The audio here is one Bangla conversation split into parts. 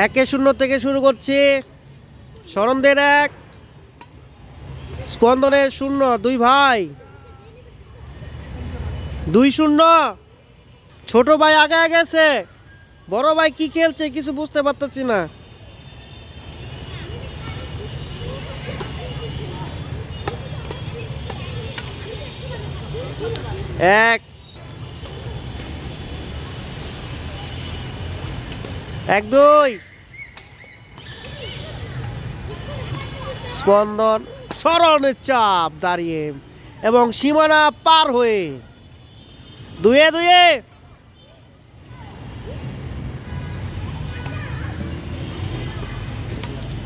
1-0 থেকে শুরু করছি। শরণদের 1, স্পন্দনের 0। দুই ভাই 2-0। ছোট ভাই আগে গেছে, বড় ভাই কি খেলছে কিছু বুঝতে পারতেছি না। এক 1-2। স্পন্দন স্মরণের চাপ দাঁড়িয়ে এবং সীমানা পার হয়ে 2-2।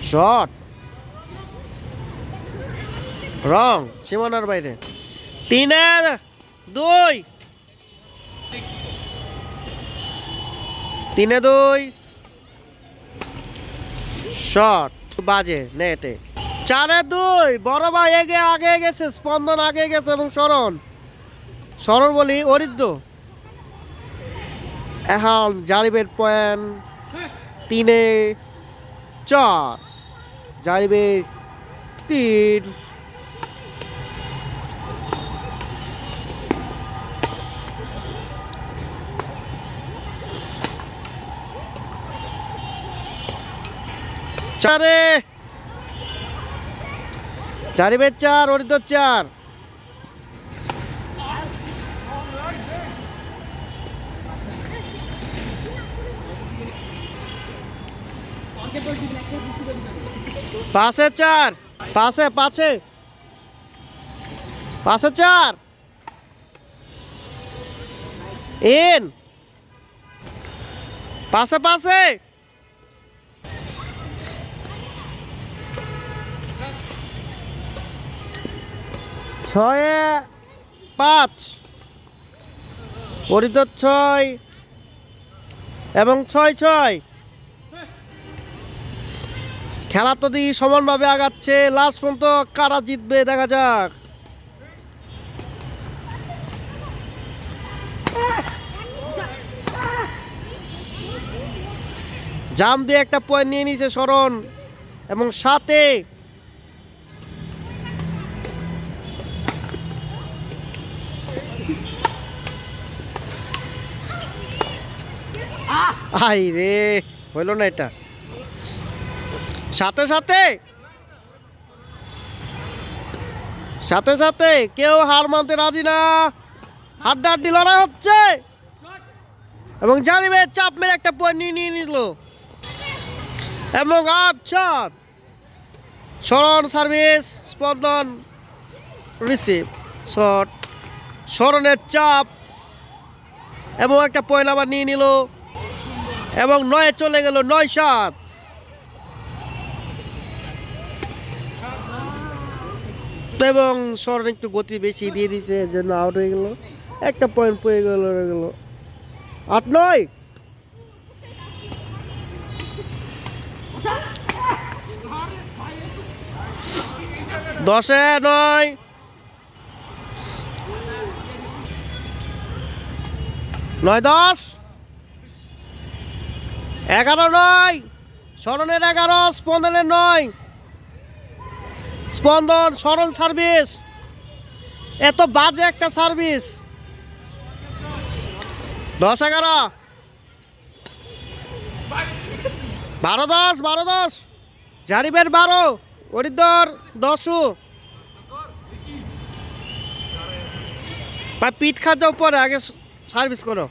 শট রং সীমানার বাইরে। 3-2। 3-2 শট বাজে নেটে। 4-2 বড় ভাই আগে গেছে, স্পন্দন আগে গেছে এবং শরণ বলি অরিদ্র। এখন জারিবের পয়েন্ট 3-4। জারিবের 3। জারিবের 4, অরিদ্র 4। পাশে 4, পাশে 4 ইন পাশে 6-5। অরিদ্র 6 এবং 6-6। খেলা তো দিয়ে সমানভাবে আগাচ্ছে, লাস্ট পর্যন্ত কারা জিতবে দেখা যাক। জাম দিয়ে একটা পয়েন্ট নিয়ে নিয়েছে শরণ এবং সাথে আই রে হইল না এটা। সাথে কেউ হার মানতে রাজি না, হাড্ডাহাড্ডি লড়াই হচ্ছে এবং জানিবে চাপ মেরে একটা পয়েন্ট নিয়ে নিল এবং 8 শট। শরণ সার্ভিস, স্পন্দন রিসিভ শট। শরণের চাপ এবং একটা পয়েন্ট আবার নিয়ে নিল এবং 9 চলে গেল। 9-7। এবং শরণ একটু গতি বেশি দিয়ে দিয়েছে, এর জন্য আউট হয়ে গেল। একটা পয়েন্ট পেয়ে গেল 8-9। দশে 9। 9-10। 11-9। শরণের 11, স্পন্দনের 9। স্পন্দন শরণ সার্ভিস, এত বাজে একটা সার্ভিস। 10-11। 12-10। জারিবের 12, অরিদ্র 10। পিঠ খাওয়ার পরে আগে সার্ভিস করো।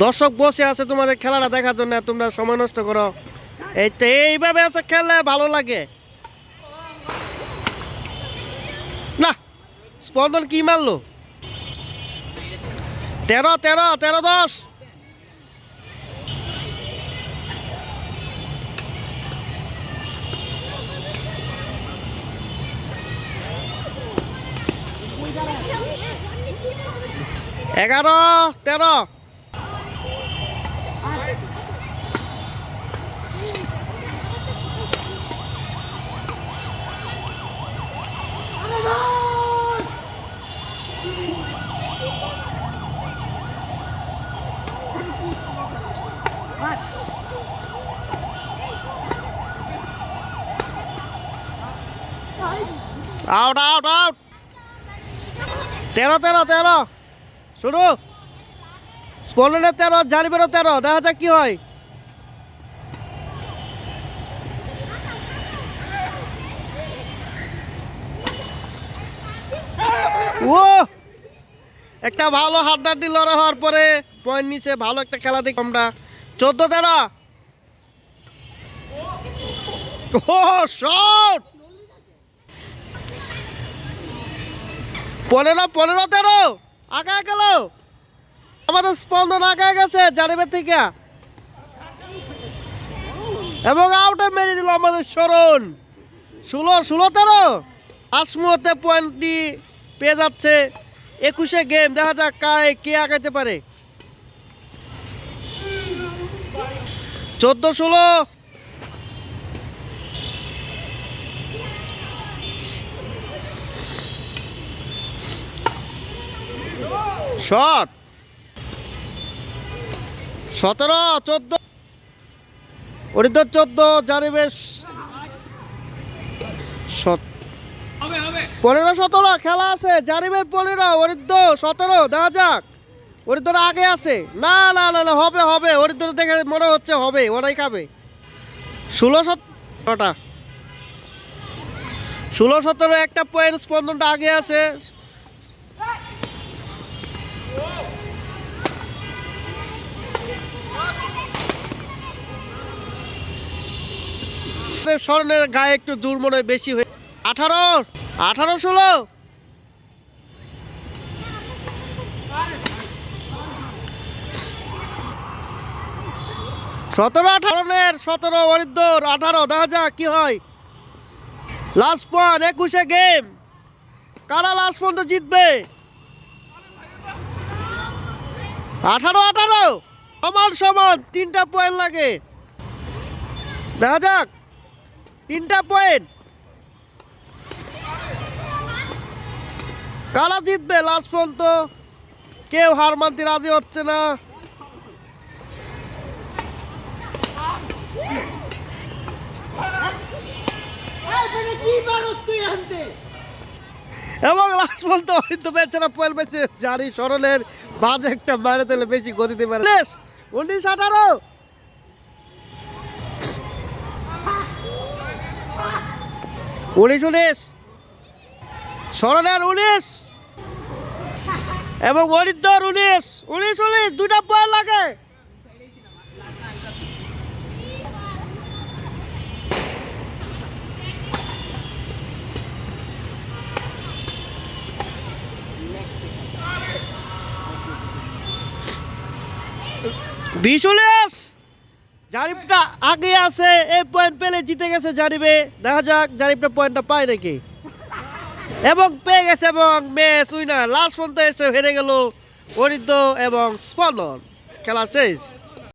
দর্শক বসে আছে তোমাদের খেলাটা দেখার জন্য, তোমরা সময় নষ্ট করো। এইভাবে আছে খেললে ভালো লাগে না। স্পন্দন কি মারলো? 13-10। 11-13। 11-13। আউট আউট আউট 13 শুরু স্পন্ডনের 13 জারিবেরও 13 দেখা যাক কি হয় ও একটা ভালো হাড্ডাহাড্ডি লড়াই হওয়ার পরে পয়েন্ট নিচে ভালো একটা খেলা দেখি আমরা 14-13 ও শট 15-13 আগায় গেল আমাদের স্পন্দন আগায় গেছে জারিবের থেকে এবং আউটে মেরে দিল আমাদের শরণ 16-13 আজ মুহূর্তে পয়েন্টটি পেয়ে যাচ্ছে 21 গেম দেখা যাক কে আগাইতে পারে 14-16 শট 17-14 অরিন্দর 14 জারিবের 15-17 খেলা আছে জারিবের 15 অরিন্দর 17 দেখা যাক অরিন্দর আগে আছে না না না না হবে অরিন্দর দেখে মনে হচ্ছে হবে ওরাই খাবে 16-17 একটা পয়েন্ট স্পন্দনটা আগে আছে স্বর্ণের গায়ে একটু জোর মনে হয় বেশি হয়ে 18-16 17-18 অরিন্দর 18 দেখা যাক কি হয় লাস্ট পয়েন্ট 21 গেম কারা লাস্ট পর্যন্ত জিতবে 18-18 সমান 3টা পয়েন্ট লাগে দেখা যাক 3টা পয়েন্ট কারা জিতবে লাস্ট পর্যন্ত কেউ হার মানতে রাজি হচ্ছে না এবং লাস্ট পর্যন্ত অরিন্দ বেচারা পয়েন্ট পেয়েছে জারি সরলের বাজে একটা বাইরে তেলে বেশি গতিতে পারে 19-18 19 সরলের 19 এবং অরিন্দর 19 দুইটা পয়েন্ট লাগে বিশুলেশ জারিবটা আগে আছে এই পয়েন্ট পেলে জিতে গেছে জারিবে দেখা যাক জারিবটা পয়েন্টটা পায় নাকি এবং পেয়ে গেছে এবং ম্যাচ উইনার লাস্ট পর্যন্ত এসে হেরে গেল অরিন্দ এবং স্পন্দন খেলা শেষ